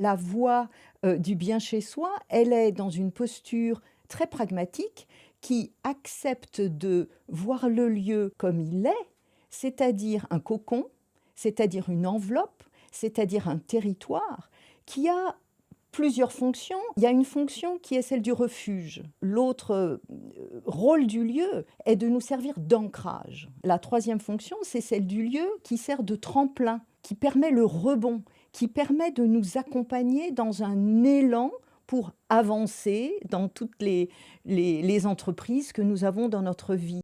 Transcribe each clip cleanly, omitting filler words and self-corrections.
La voie, du bien chez soi, elle est dans une posture très pragmatique qui accepte de voir le lieu comme il est, c'est-à-dire un cocon, c'est-à-dire une enveloppe, c'est-à-dire un territoire qui a plusieurs fonctions. Il y a une fonction qui est celle du refuge. L'autre, rôle du lieu est de nous servir d'ancrage. La troisième fonction, c'est celle du lieu qui sert de tremplin, qui permet le rebond, qui permet de nous accompagner dans un élan pour avancer dans toutes les entreprises que nous avons dans notre vie.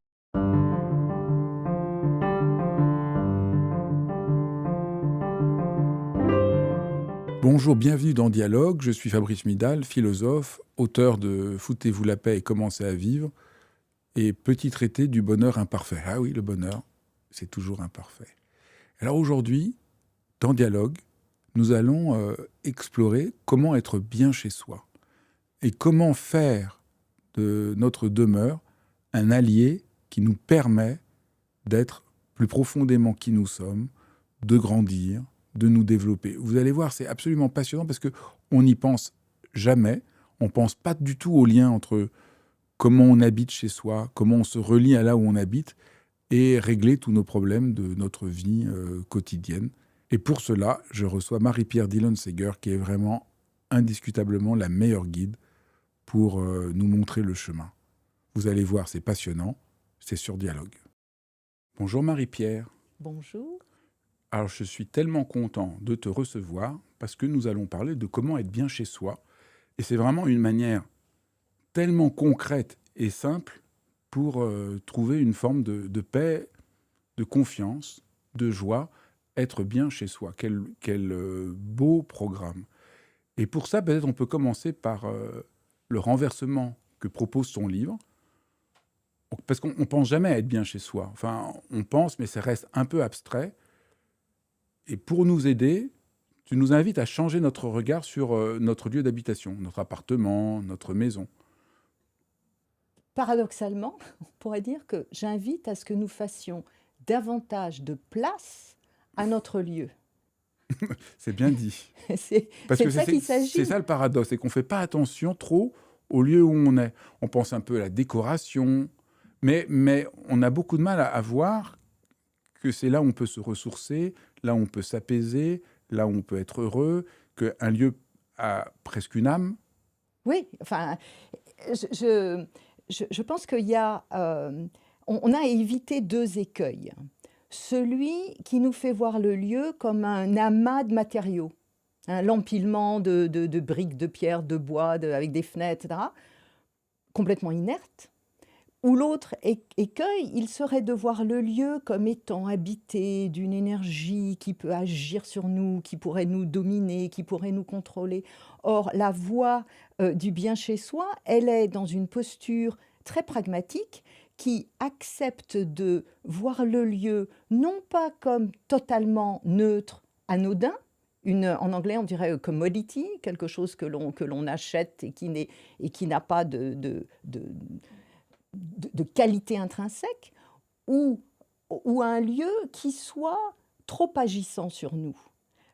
Bonjour, bienvenue dans Dialogue. Je suis Fabrice Midal, philosophe, auteur de Foutez-vous la paix et commencez à vivre et petit traité du bonheur imparfait. Ah oui, le bonheur, c'est toujours imparfait. Alors aujourd'hui, dans Dialogue, nous allons explorer comment être bien chez soi et comment faire de notre demeure un allié qui nous permet d'être plus profondément qui nous sommes, de grandir, de nous développer. Vous allez voir, c'est absolument passionnant parce qu'on n'y pense jamais. On ne pense pas du tout au lien entre comment on habite chez soi, comment on se relie à là où on habite et régler tous nos problèmes de notre vie quotidienne. Et pour cela, je reçois Marie-Pierre Dillon-Seger qui est vraiment indiscutablement la meilleure guide pour nous montrer le chemin. Vous allez voir, c'est passionnant, c'est sur Dialogue. Bonjour Marie-Pierre. Bonjour. Alors je suis tellement content de te recevoir parce que nous allons parler de comment être bien chez soi. Et c'est vraiment une manière tellement concrète et simple pour trouver une forme de paix, de confiance, de joie, être bien chez soi. Quel beau programme. Et pour ça, peut-être on peut commencer par le renversement que propose ton livre. Parce qu'on ne pense jamais à être bien chez soi. Enfin, on pense, mais ça reste un peu abstrait. Et pour nous aider, tu nous invites à changer notre regard sur notre lieu d'habitation, notre appartement, notre maison. Paradoxalement, on pourrait dire que j'invite à ce que nous fassions davantage de place à notre lieu. C'est bien dit. Parce C'est que de ça qu'il c'est s'agit. ça le paradoxe, c'est qu'on ne fait pas attention trop au lieu où on est. On pense un peu à la décoration, mais on a beaucoup de mal à voir que c'est là où on peut se ressourcer, là où on peut s'apaiser, là où on peut être heureux, qu'un lieu a presque une âme. Oui, enfin, je, je, je pense qu'il y a, on a à éviter deux écueils. Celui qui nous fait voir le lieu comme un amas de matériaux, l'empilement de briques, de pierres, de bois, avec des fenêtres, etc., complètement inerte. Ou l'autre écueil, il serait de voir le lieu comme étant habité d'une énergie qui peut agir sur nous, qui pourrait nous dominer, qui pourrait nous contrôler. Or, la voie du bien chez soi, elle est dans une posture très pragmatique qui accepte de voir le lieu non pas comme totalement neutre, anodin, en anglais on dirait a commodity, quelque chose que l'on achète et qui n'a pas de qualité intrinsèque, ou un lieu qui soit trop agissant sur nous.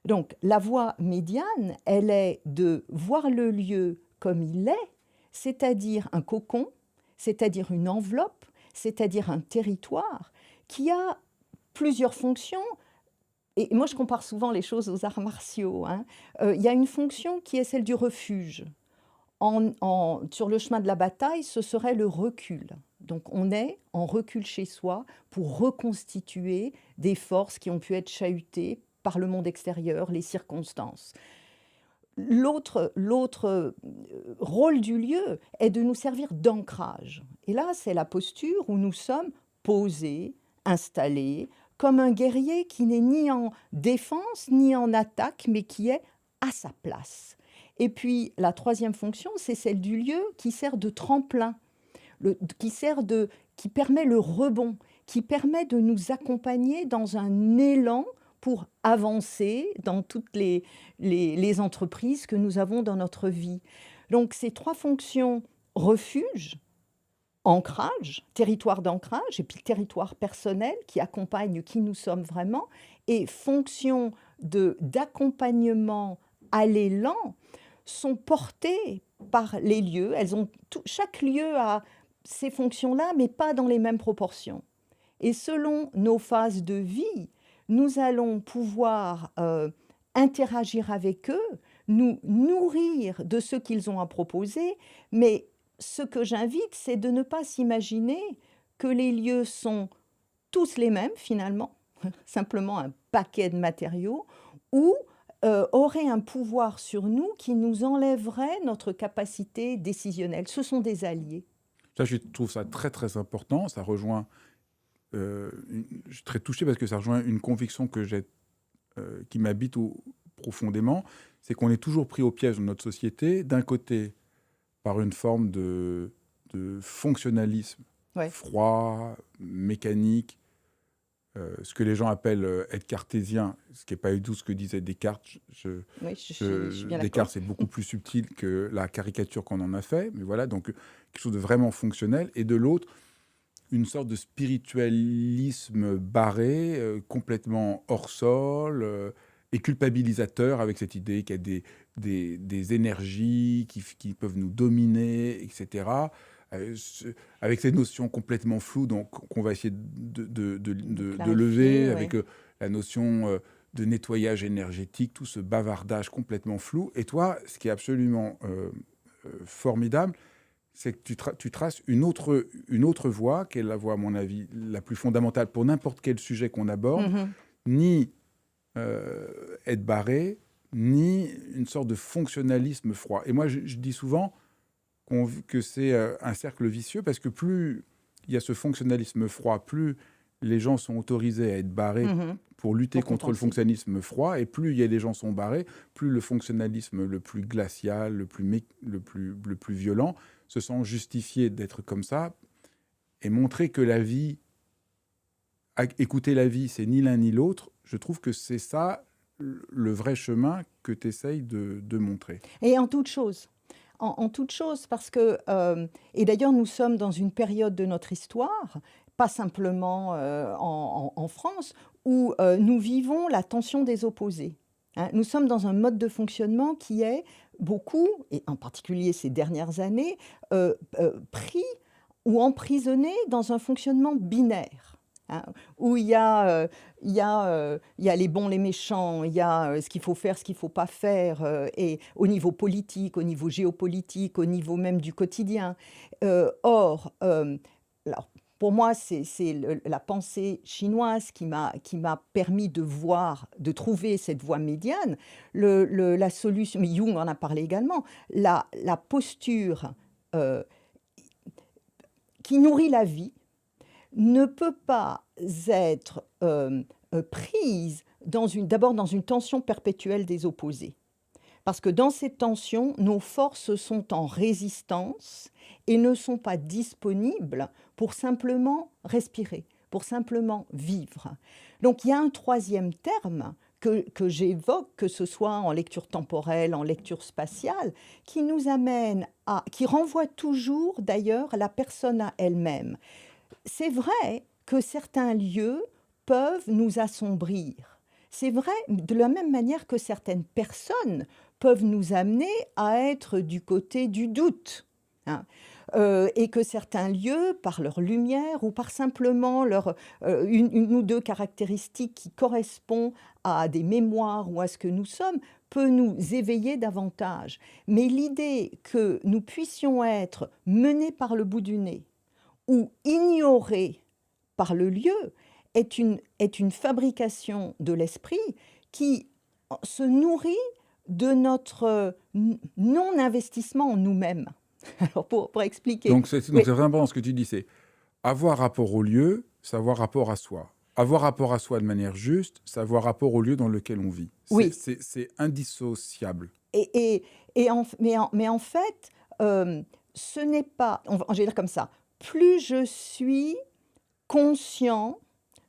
Donc la voie médiane, elle est de voir le lieu comme il est, c'est-à-dire un cocon, c'est-à-dire une enveloppe, c'est-à-dire un territoire qui a plusieurs fonctions. Et moi, je compare souvent les choses aux arts martiaux, hein. Il y a une fonction qui est celle du refuge. Sur le chemin de la bataille, ce serait le recul. Donc on est en recul chez soi pour reconstituer des forces qui ont pu être chahutées par le monde extérieur, les circonstances. L'autre rôle du lieu est de nous servir d'ancrage. Et là, c'est la posture où nous sommes posés, installés, comme un guerrier qui n'est ni en défense ni en attaque, mais qui est à sa place. Et puis la troisième fonction, c'est celle du lieu qui sert de tremplin, qui permet le rebond, qui permet de nous accompagner dans un élan pour avancer dans toutes les entreprises que nous avons dans notre vie. Donc ces trois fonctions, refuge, ancrage, territoire d'ancrage, et puis territoire personnel qui accompagne qui nous sommes vraiment, et fonction d'accompagnement à l'élan, sont portées par les lieux. Chaque lieu a ces fonctions-là, mais pas dans les mêmes proportions. Et selon nos phases de vie, nous allons pouvoir interagir avec eux, nous nourrir de ce qu'ils ont à proposer, mais ce que j'invite, c'est de ne pas s'imaginer que les lieux sont tous les mêmes finalement, simplement un paquet de matériaux, ou auraient un pouvoir sur nous qui nous enlèverait notre capacité décisionnelle. Ce sont des alliés. Ça, je trouve ça très, très important. Ça rejoint... je suis très touché parce que ça rejoint une conviction que j'ai, qui m'habite profondément, c'est qu'on est toujours pris au piège dans notre société, d'un côté par une forme de fonctionnalisme froid, mécanique, ce que les gens appellent être cartésien, ce qui n'est pas du tout ce que disait Descartes. Je suis bien Descartes, c'est beaucoup plus subtil que la caricature qu'on en a fait, mais voilà, donc quelque chose de vraiment fonctionnel. Et de l'autre, une sorte de spiritualisme barré, complètement hors sol, et culpabilisateur, avec cette idée qu'il y a des énergies qui peuvent nous dominer, etc., avec ces notions complètement floues qu'on va essayer de lever, avec la notion de nettoyage énergétique, tout ce bavardage complètement flou. Et toi, ce qui est absolument formidable, c'est que tu traces une autre voie, qui est la voie, à mon avis, la plus fondamentale pour n'importe quel sujet qu'on aborde, ni être barré, ni une sorte de fonctionnalisme froid. Et moi, je dis souvent que c'est un cercle vicieux, parce que plus il y a ce fonctionnalisme froid, plus les gens sont autorisés à être barrés pour lutter contre le fonctionnalisme froid, et plus il y a des gens sont barrés, plus le fonctionnalisme le plus glacial, le plus violent, se sent justifié d'être comme ça, et montrer que la vie, écouter la vie, c'est ni l'un ni l'autre. Je trouve que c'est ça le vrai chemin que tu essayes de montrer. Et en toute chose. En toute chose, parce que, et d'ailleurs nous sommes dans une période de notre histoire, pas simplement en France, où nous vivons la tension des opposés. Hein. Nous sommes dans un mode de fonctionnement qui est beaucoup, et en particulier ces dernières années, pris ou emprisonné dans un fonctionnement binaire. Hein, où il y a les bons, les méchants, il y a ce qu'il faut faire, ce qu'il ne faut pas faire, et au niveau politique, au niveau géopolitique, au niveau même du quotidien. Alors, pour moi, c'est la pensée chinoise qui m'a permis de trouver cette voie médiane. La solution, mais Jung en a parlé également, la posture qui nourrit la vie, ne peut pas être prise d'abord dans une tension perpétuelle des opposés. Parce que dans cette tension, nos forces sont en résistance et ne sont pas disponibles pour simplement respirer, pour simplement vivre. Donc il y a un troisième terme que j'évoque, que ce soit en lecture temporelle, en lecture spatiale, qui nous amène qui renvoie toujours d'ailleurs la personne à elle-même. C'est vrai que certains lieux peuvent nous assombrir. C'est vrai de la même manière que certaines personnes peuvent nous amener à être du côté du doute. Hein. Et que certains lieux, par leur lumière ou par simplement une ou deux caractéristiques qui correspondent à des mémoires ou à ce que nous sommes, peut nous éveiller davantage. Mais l'idée que nous puissions être menés par le bout du nez, ou ignoré par le lieu est une fabrication de l'esprit qui se nourrit de notre non-investissement en nous-mêmes. Alors pour expliquer. Donc c'est vraiment ce que tu dis, c'est avoir rapport au lieu, savoir rapport à soi. Avoir rapport à soi de manière juste, savoir rapport au lieu dans lequel on vit. C'est indissociable. Mais en fait, ce n'est pas... Je vais dire comme ça. Plus je suis conscient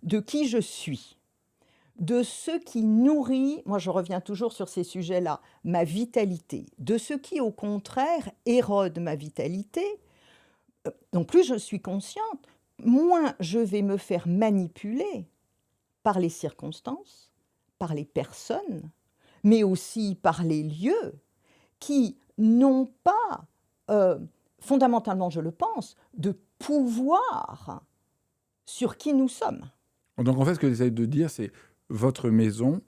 de qui je suis, de ce qui nourrit, moi je reviens toujours sur ces sujets-là, ma vitalité, de ce qui au contraire érode ma vitalité, donc plus je suis consciente, moins je vais me faire manipuler par les circonstances, par les personnes, mais aussi par les lieux, qui n'ont pas, fondamentalement, je le pense, de pouvoir sur qui nous sommes. Donc en fait, ce que j'essaie de dire, c'est votre maison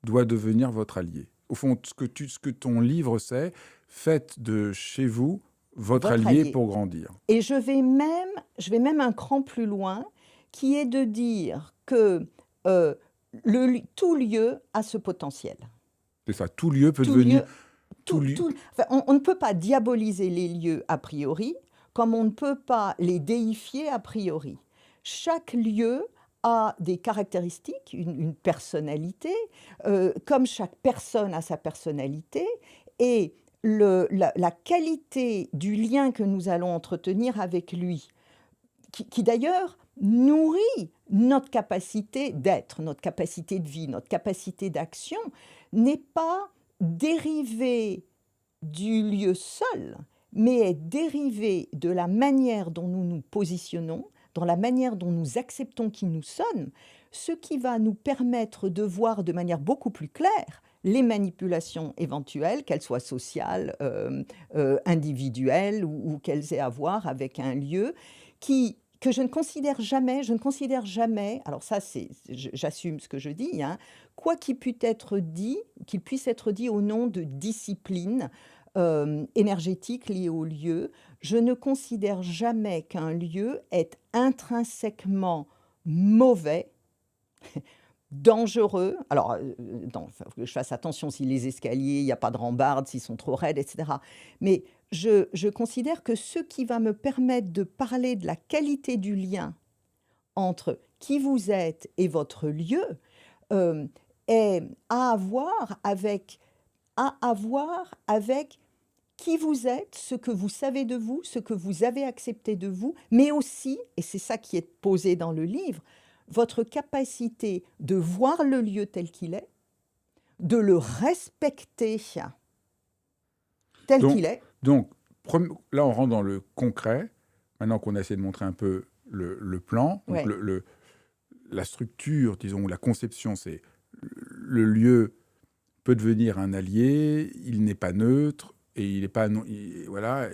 doit devenir votre allié. Au fond, ce que ton livre c'est, faites de chez vous votre allié pour grandir. Et je vais même un cran plus loin, qui est de dire que tout lieu a ce potentiel. C'est ça, tout lieu peut devenir... Enfin, on ne peut pas diaboliser les lieux a priori, comme on ne peut pas les déifier a priori. Chaque lieu a des caractéristiques, une personnalité, comme chaque personne a sa personnalité, et la qualité du lien que nous allons entretenir avec lui, qui d'ailleurs nourrit notre capacité d'être, notre capacité de vie, notre capacité d'action, n'est pas dérivée du lieu seul, mais est dérivée de la manière dont nous nous positionnons, dans la manière dont nous acceptons qui nous sommes, ce qui va nous permettre de voir de manière beaucoup plus claire les manipulations éventuelles, qu'elles soient sociales, individuelles ou qu'elles aient à voir avec un lieu que je ne considère jamais, alors ça j'assume ce que je dis, hein, quoi qu'il puisse être dit au nom de discipline énergétique liée au lieu, je ne considère jamais qu'un lieu est intrinsèquement mauvais, dangereux. Alors, il faut que je fasse attention si les escaliers, il n'y a pas de rambarde, s'ils sont trop raides, etc. Mais je considère que ce qui va me permettre de parler de la qualité du lien entre qui vous êtes et votre lieu est à avoir avec qui vous êtes, ce que vous savez de vous, ce que vous avez accepté de vous, mais aussi, et c'est ça qui est posé dans le livre, votre capacité de voir le lieu tel qu'il est, de le respecter tel qu'il est. Donc, là, on rentre dans le concret, maintenant qu'on a essayé de montrer un peu le plan. Donc Ouais. La structure, disons, la conception, c'est le lieu peut devenir un allié, il n'est pas neutre, et il n'est pas... voilà,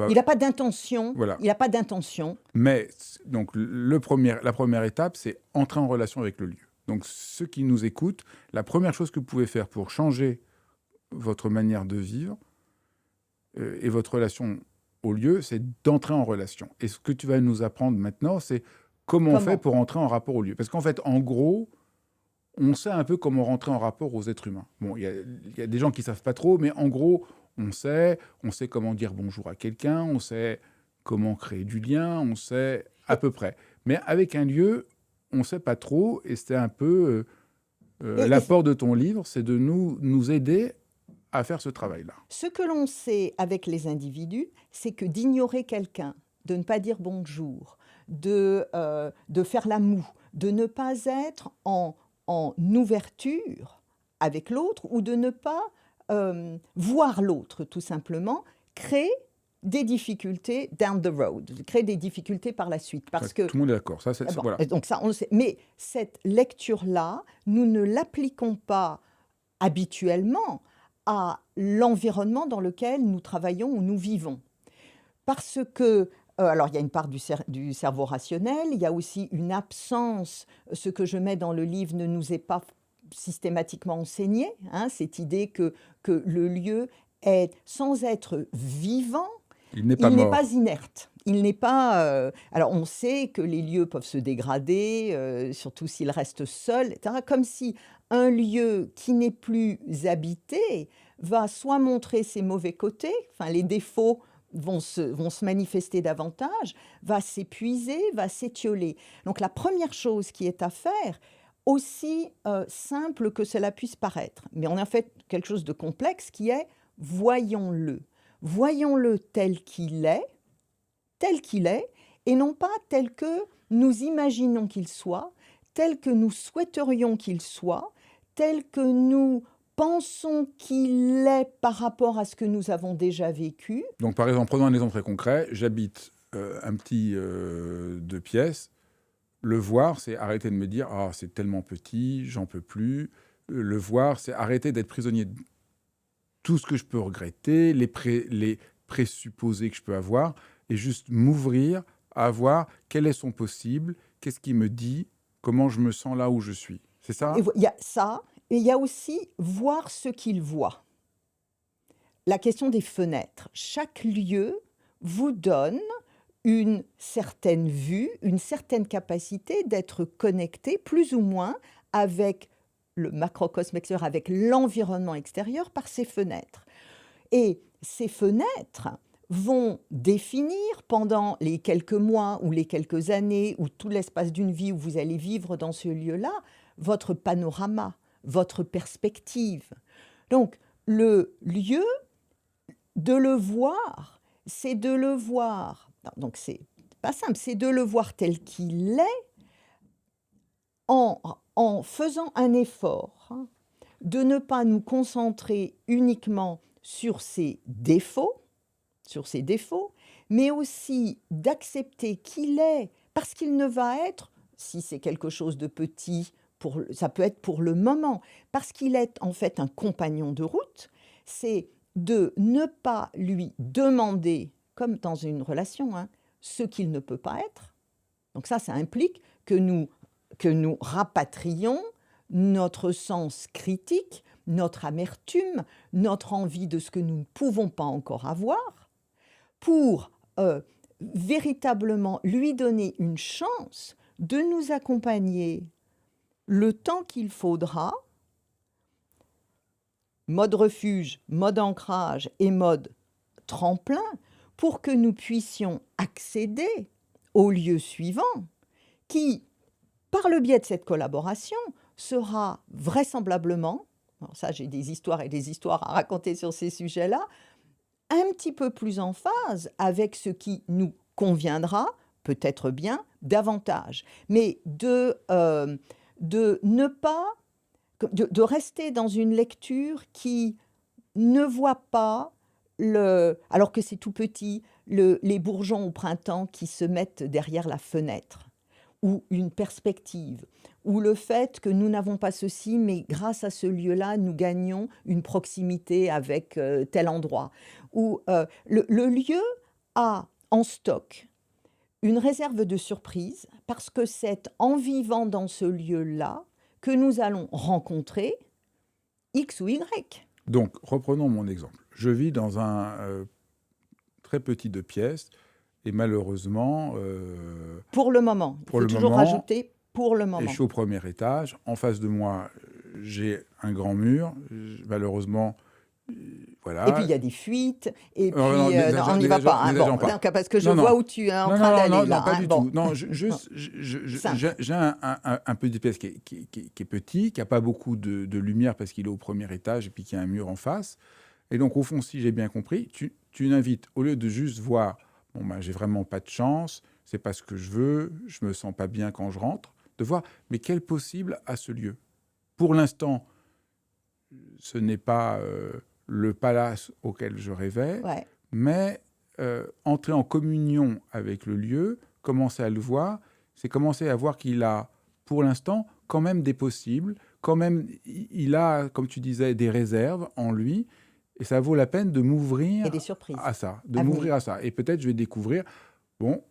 il n'a pas d'intention. Voilà. Il n'a pas d'intention. Mais donc, la première étape, c'est entrer en relation avec le lieu. Donc, ceux qui nous écoutent, la première chose que vous pouvez faire pour changer votre manière de vivre et votre relation au lieu, c'est d'entrer en relation. Et ce que tu vas nous apprendre maintenant, c'est comment on fait pour entrer en rapport au lieu. Parce qu'en fait, en gros, on sait un peu comment rentrer en rapport aux êtres humains. Bon, il y a des gens qui ne savent pas trop, mais en gros, on sait comment dire bonjour à quelqu'un, on sait comment créer du lien, on sait à peu près. Mais avec un lieu, on ne sait pas trop, et c'était un peu l'apport de ton livre, c'est de nous aider à faire ce travail-là. Ce que l'on sait avec les individus, c'est que d'ignorer quelqu'un, de ne pas dire bonjour, de faire la moue, de ne pas être en ouverture avec l'autre ou de ne pas voir l'autre, tout simplement, crée des difficultés down the road, crée des difficultés par la suite. Parce que, tout le monde est d'accord. Ça, voilà. Donc ça, on le sait. Mais cette lecture-là, nous ne l'appliquons pas habituellement à l'environnement dans lequel nous travaillons ou nous vivons. Parce que, alors il y a une part du cerveau rationnel, il y a aussi une absence, ce que je mets dans le livre ne nous est pas systématiquement enseigné, hein, cette idée que le lieu est, sans être vivant, il n'est pas inerte. Il n'est pas... alors on sait que les lieux peuvent se dégrader, surtout s'ils restent seuls, etc. Comme si un lieu qui n'est plus habité va soit montrer ses mauvais côtés, enfin les défauts vont se manifester davantage, va s'épuiser, va s'étioler. Donc la première chose qui est à faire, aussi simple que cela puisse paraître, mais on a fait quelque chose de complexe qui est voyons-le. Voyons-le tel qu'il est, et non pas tel que nous imaginons qu'il soit, tel que nous souhaiterions qu'il soit, tel que nous pensons qu'il est par rapport à ce que nous avons déjà vécu. Donc par exemple, prenons un exemple très concret, j'habite un petit 2 pièces, le voir, c'est arrêter de me dire « Ah, c'est tellement petit, j'en peux plus, le voir, c'est arrêter d'être prisonnier de tout ce que je peux regretter, les présupposés que je peux avoir, et juste m'ouvrir à voir quel est son possible, qu'est-ce qu'il me dit, comment je me sens là où je suis. C'est ça? Il y a ça, et il y a aussi voir ce qu'il voit. La question des fenêtres. Chaque lieu vous donne une certaine vue, une certaine capacité d'être connecté plus ou moins avec le macrocosme extérieur, avec l'environnement extérieur par ces fenêtres. Et ces fenêtres vont définir pendant les quelques mois ou les quelques années ou tout l'espace d'une vie où vous allez vivre dans ce lieu-là, votre panorama, votre perspective. Donc, le lieu, de le voir, c'est de le voir. Donc, c'est pas simple, c'est de le voir tel qu'il est en faisant un effort de ne pas nous concentrer uniquement sur ses défauts, mais aussi d'accepter qu'il est, parce qu'il ne va être, si c'est quelque chose de petit, ça peut être pour le moment, parce qu'il est en fait un compagnon de route, c'est de ne pas lui demander, comme dans une relation, ce qu'il ne peut pas être. Donc ça implique que nous rapatrions notre sens critique, notre amertume, notre envie de ce que nous ne pouvons pas encore avoir, pour véritablement lui donner une chance de nous accompagner le temps qu'il faudra, mode refuge, mode ancrage et mode tremplin, pour que nous puissions accéder au lieu suivant, qui, par le biais de cette collaboration, sera vraisemblablement, alors ça j'ai des histoires et des histoires à raconter sur ces sujets-là, un petit peu plus en phase avec ce qui nous conviendra, peut-être bien, davantage. Mais de ne pas, de rester dans une lecture qui ne voit pas, alors que c'est tout petit, les bourgeons au printemps qui se mettent derrière la fenêtre, ou une perspective, ou le fait que nous n'avons pas ceci, mais grâce à ce lieu-là, nous gagnons une proximité avec tel endroit. Ou le lieu a en stock une réserve de surprise, parce que c'est en vivant dans ce lieu-là que nous allons rencontrer X ou Y. Donc, reprenons mon exemple. Je vis dans un très petit 2 pièces, et malheureusement... pour le moment. Il faut toujours rajouter pour le moment. Et je suis au premier étage. En face de moi, j'ai un grand mur. Malheureusement, voilà. Et puis il y a des fuites. Et puis on n'y va pas. Parce que je vois où tu es en train d'aller là. Non, pas du tout. Non, j'ai un petit pièce qui est petit, qui n'a pas beaucoup de lumière parce qu'il est au premier étage et puis qu'il y a un mur en face. Et donc, au fond, si j'ai bien compris, tu n'invites, au lieu de juste voir, bon, ben, j'ai vraiment pas de chance, c'est pas ce que je veux, je me sens pas bien quand je rentre, de voir, mais quel possible à ce lieu? Pour l'instant, ce n'est pas le palace auquel je rêvais, mais entrer en communion avec le lieu, commencer à le voir, c'est commencer à voir qu'il a, pour l'instant, quand même des possibles, quand même, il a, comme tu disais, des réserves en lui, et ça vaut la peine de m'ouvrir à ça, à ça. Et peut-être je vais découvrir, bon,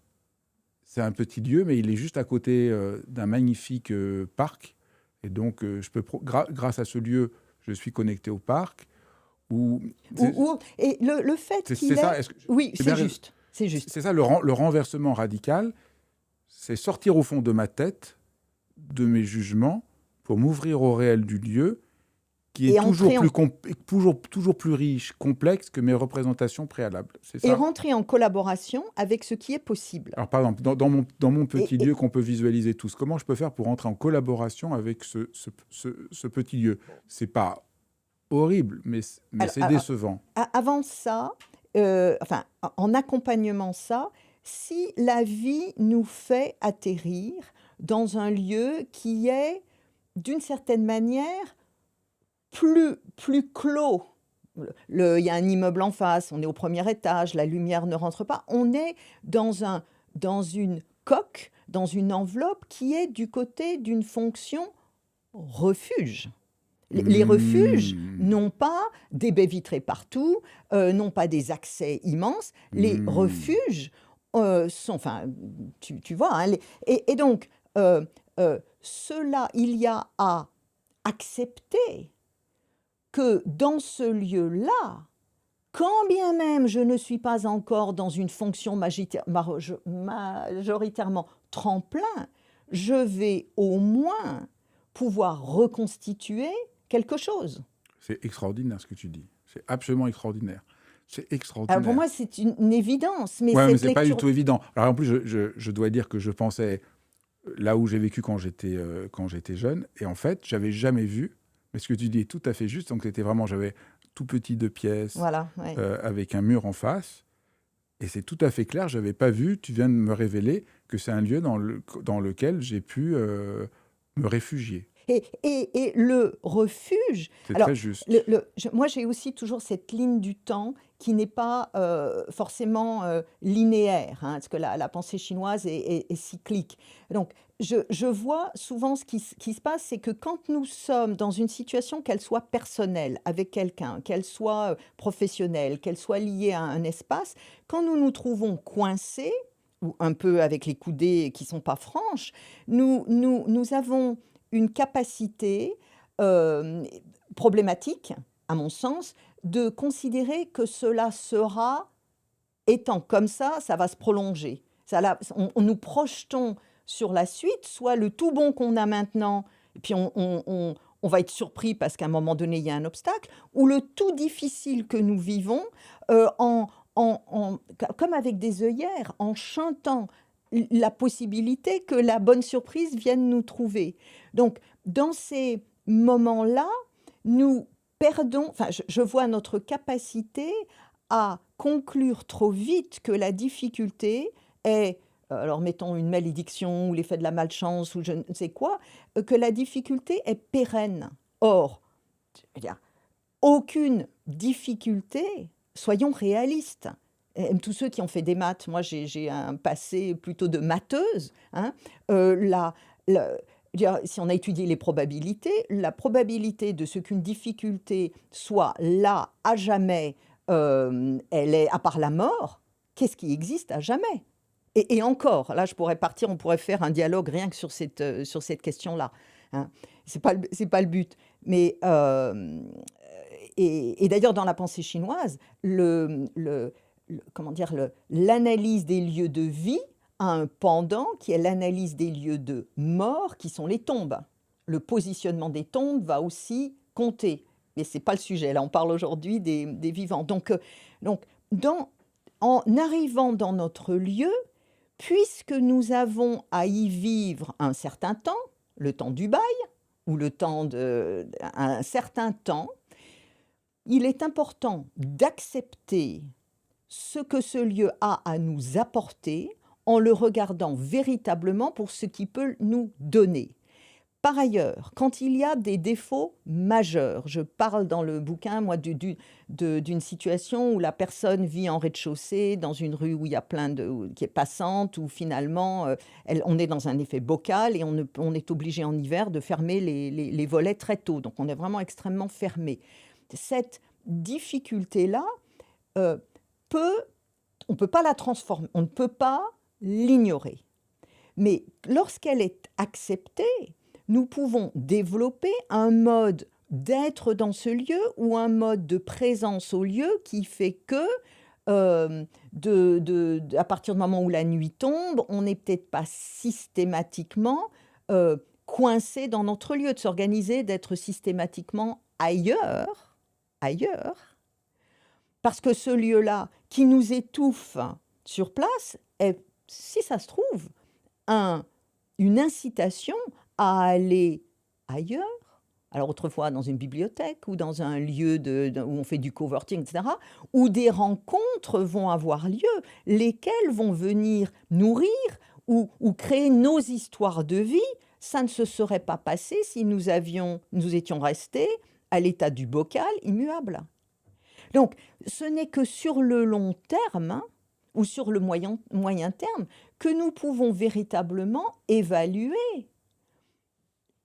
c'est un petit lieu, mais il est juste à côté d'un magnifique parc. Et donc, je peux grâce à ce lieu, je suis connecté au parc. Et le fait qu'il est... Oui, c'est juste. C'est ça, le renversement radical, c'est sortir au fond de ma tête, de mes jugements, pour m'ouvrir au réel du lieu, qui est toujours plus riche, complexe que mes représentations préalables. C'est ça. Et rentrer en collaboration avec ce qui est possible. Alors, par exemple, dans mon petit lieu qu'on peut visualiser tous, comment je peux faire pour rentrer en collaboration avec ce petit lieu? C'est pas horrible, mais c'est décevant. Avant ça, en accompagnement ça, si la vie nous fait atterrir dans un lieu qui est, d'une certaine manière, plus clos. Il y a un immeuble en face, on est au premier étage, la lumière ne rentre pas. On est dans une coque, dans une enveloppe qui est du côté d'une fonction refuge. Les refuges Mmh. n'ont pas des baies vitrées partout, n'ont pas des accès immenses. Les Mmh. refuges sont, enfin, tu vois, hein, et donc, cela, il y a à accepter que dans ce lieu-là, quand bien même je ne suis pas encore dans une fonction majoritairement tremplin, je vais au moins pouvoir reconstituer quelque chose. C'est extraordinaire ce que tu dis. C'est absolument extraordinaire. C'est Alors pour extraordinaire. moi, c'est une évidence, mais Ouais, mais cette c'est pas du lecture... tout évident. Alors en plus, je dois dire que je pensais là où j'ai vécu quand j'étais jeune, et en fait, j'avais jamais vu. Mais ce que tu dis est tout à fait juste. Donc c'était vraiment, j'avais tout petit 2 pièces Voilà, ouais. avec un mur en face, et c'est tout à fait clair. J'avais pas vu. Tu viens de me révéler que c'est un lieu dans lequel j'ai pu me réfugier. Et le refuge, C'est alors très juste. moi j'ai aussi toujours cette ligne du temps qui n'est pas forcément linéaire, hein, parce que la pensée chinoise est cyclique. Donc je vois souvent qui se passe, c'est que quand nous sommes dans une situation, qu'elle soit personnelle avec quelqu'un, qu'elle soit professionnelle, qu'elle soit liée à un espace, quand nous nous trouvons coincés, ou un peu avec les coudées qui sont pas franches, nous avons une capacité problématique, à mon sens, de considérer que cela sera, étant comme ça va se prolonger. Nous projetons sur la suite, soit le tout bon qu'on a maintenant, et puis on va être surpris parce qu'à un moment donné, il y a un obstacle, ou le tout difficile que nous vivons, comme avec des œillères, en chantant la possibilité que la bonne surprise vienne nous trouver. Donc, dans ces moments-là, nous perdons, enfin, je vois notre capacité à conclure trop vite que la difficulté est, alors mettons une malédiction ou l'effet de la malchance ou je ne sais quoi, que la difficulté est pérenne. Or, je veux dire, aucune difficulté, soyons réalistes. Tous ceux qui ont fait des maths, moi j'ai un passé plutôt de matheuse, hein, si on a étudié les probabilités, la probabilité de ce qu'une difficulté soit là à jamais, elle est, à part la mort, qu'est-ce qui existe à jamais? Et encore, là je pourrais partir, on pourrait faire un dialogue rien que sur cette question-là, hein. C'est pas le but. Mais, et d'ailleurs dans la pensée chinoise, comment dire, l'analyse des lieux de vie a un pendant qui est l'analyse des lieux de mort, qui sont les tombes. Le positionnement des tombes va aussi compter. Mais ce n'est pas le sujet. Là, on parle aujourd'hui des vivants. Donc en arrivant dans notre lieu, puisque nous avons à y vivre un certain temps, le temps du bail, ou le temps un certain temps, il est important d'accepter ce que ce lieu a à nous apporter en le regardant véritablement pour ce qu'il peut nous donner. Par ailleurs, quand il y a des défauts majeurs, je parle dans le bouquin, moi, d'une situation où la personne vit en rez-de-chaussée, dans une rue où il y a qui est passante, où finalement, on est dans un effet bocal et on est obligé en hiver de fermer les volets très tôt. Donc, on est vraiment extrêmement fermé. Cette difficulté-là, euh, on ne peut pas la transformer, on ne peut pas l'ignorer. Mais lorsqu'elle est acceptée, nous pouvons développer un mode d'être dans ce lieu ou un mode de présence au lieu qui fait que, à partir du moment où la nuit tombe, on n'est peut-être pas systématiquement coincé dans notre lieu, de s'organiser, d'être systématiquement ailleurs, parce que ce lieu-là, qui nous étouffe sur place, est, si ça se trouve, une incitation à aller ailleurs. Alors autrefois dans une bibliothèque ou dans un lieu où on fait du coworking, etc., où des rencontres vont avoir lieu, lesquelles vont venir nourrir ou créer nos histoires de vie. Ça ne se serait pas passé si nous étions restés à l'état du bocal immuable. Donc, ce n'est que sur le long terme, hein, ou sur le moyen terme, que nous pouvons véritablement évaluer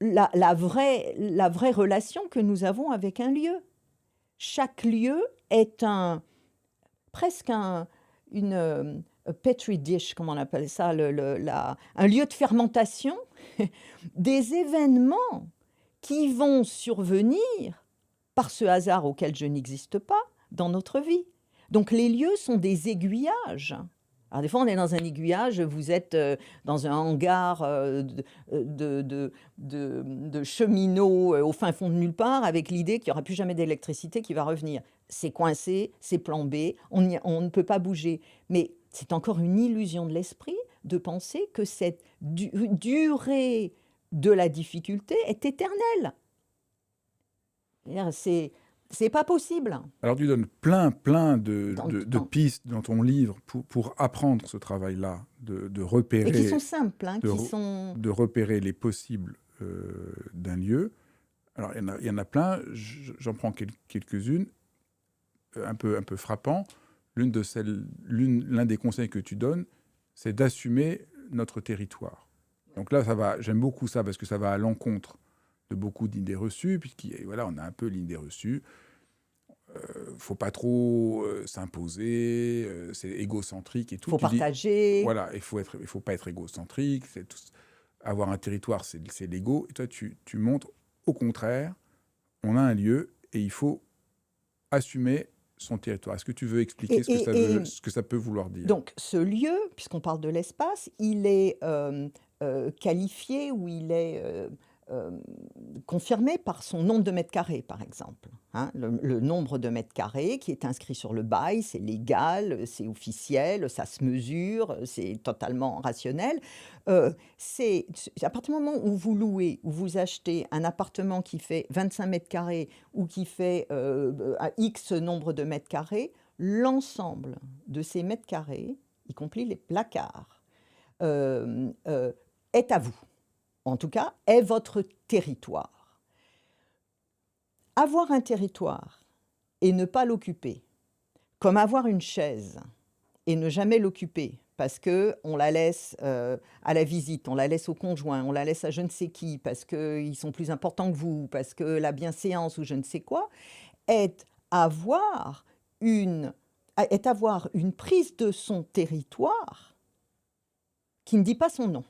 la vraie relation que nous avons avec un lieu. Chaque lieu est presque une petri dish, comme on appelle ça, un lieu de fermentation des événements qui vont survenir par ce hasard auquel je n'existe pas dans notre vie. Donc les lieux sont des aiguillages. Alors des fois, on est dans un aiguillage, vous êtes dans un hangar de cheminots au fin fond de nulle part, avec l'idée qu'il n'y aura plus jamais d'électricité qui va revenir. C'est coincé, c'est plombé, on ne peut pas bouger. Mais c'est encore une illusion de l'esprit de penser que cette durée de la difficulté est éternelle. C'est pas possible. Alors tu donnes plein de Dans- pistes dans ton livre pour apprendre ce travail-là, de repérer, Et qui sont simples, hein, de repérer les possibles d'un lieu. Alors il y en a plein, j'en prends quelques-unes, un peu frappants. L'un des conseils que tu donnes, c'est d'assumer notre territoire. Donc là, j'aime beaucoup ça parce que ça va à l'encontre de beaucoup d'idées reçues, on a un peu l'idée reçue. Faut pas trop s'imposer, c'est égocentrique et tout. Il faut partager. Voilà, il faut pas être égocentrique. Avoir un territoire, c'est l'ego. Et toi, tu montres, au contraire, on a un lieu et il faut assumer son territoire. Est-ce que tu veux expliquer ce que ça peut vouloir dire? Donc, ce lieu, puisqu'on parle de l'espace, il est qualifié ou il est confirmé par son nombre de mètres carrés, par exemple. Hein, le nombre de mètres carrés qui est inscrit sur le bail, c'est légal, c'est officiel, ça se mesure, c'est totalement rationnel. C'est à partir du moment où vous louez, où vous achetez un appartement qui fait 25 mètres carrés ou qui fait X nombre de mètres carrés, l'ensemble de ces mètres carrés, y compris les placards, est à vous. En tout cas, est votre territoire. Avoir un territoire et ne pas l'occuper, comme avoir une chaise et ne jamais l'occuper, parce qu'on la laisse à la visite, on la laisse au conjoint, on la laisse à je ne sais qui, parce qu'ils sont plus importants que vous, parce que la bienséance ou je ne sais quoi, est avoir une prise de son territoire qui ne dit pas son nom.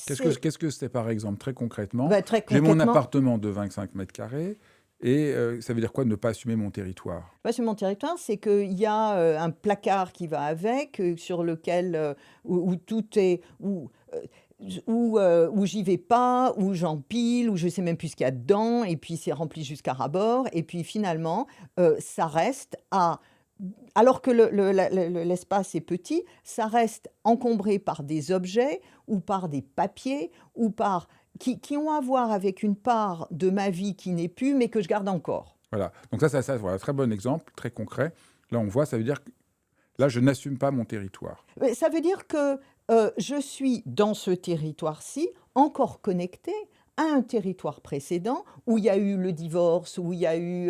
Qu'est-ce que c'est, par exemple, très concrètement? Très J'ai concrètement, mon appartement de 25 mètres carrés et ça veut dire quoi, ne pas assumer mon territoire? pas sur mon territoire, c'est qu'il y a un placard qui va avec, sur lequel où tout est où j'y vais pas, où j'empile, où je sais même plus ce qu'il y a dedans, et puis c'est rempli jusqu'à ras-bord, et puis finalement ça reste alors que l'espace est petit, ça reste encombré par des objets ou par des papiers ou qui ont à voir avec une part de ma vie qui n'est plus, mais que je garde encore. Voilà. Donc ça voilà, très bon exemple, très concret. Là, on voit, ça veut dire que là, je n'assume pas mon territoire. Mais ça veut dire que je suis dans ce territoire-ci encore connecté à un territoire précédent où il y a eu le divorce, où il y a eu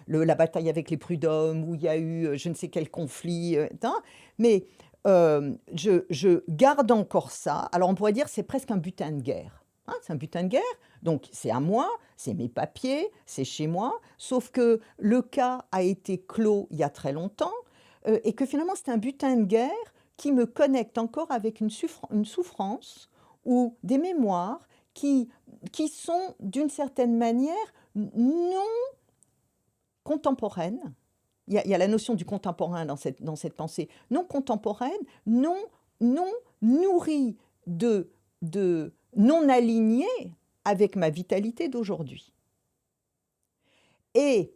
la bataille avec les prud'hommes, où il y a eu je ne sais quel conflit, mais je garde encore ça. Alors on pourrait dire c'est presque un butin de guerre. Hein, c'est un butin de guerre, donc c'est à moi, c'est mes papiers, c'est chez moi, sauf que le cas a été clos il y a très longtemps et que finalement c'est un butin de guerre qui me connecte encore avec une souffrance ou des mémoires qui sont d'une certaine manière non contemporaines. Il y a la notion du contemporain dans cette pensée. Non contemporaine, non nourrie non alignée avec ma vitalité d'aujourd'hui. Et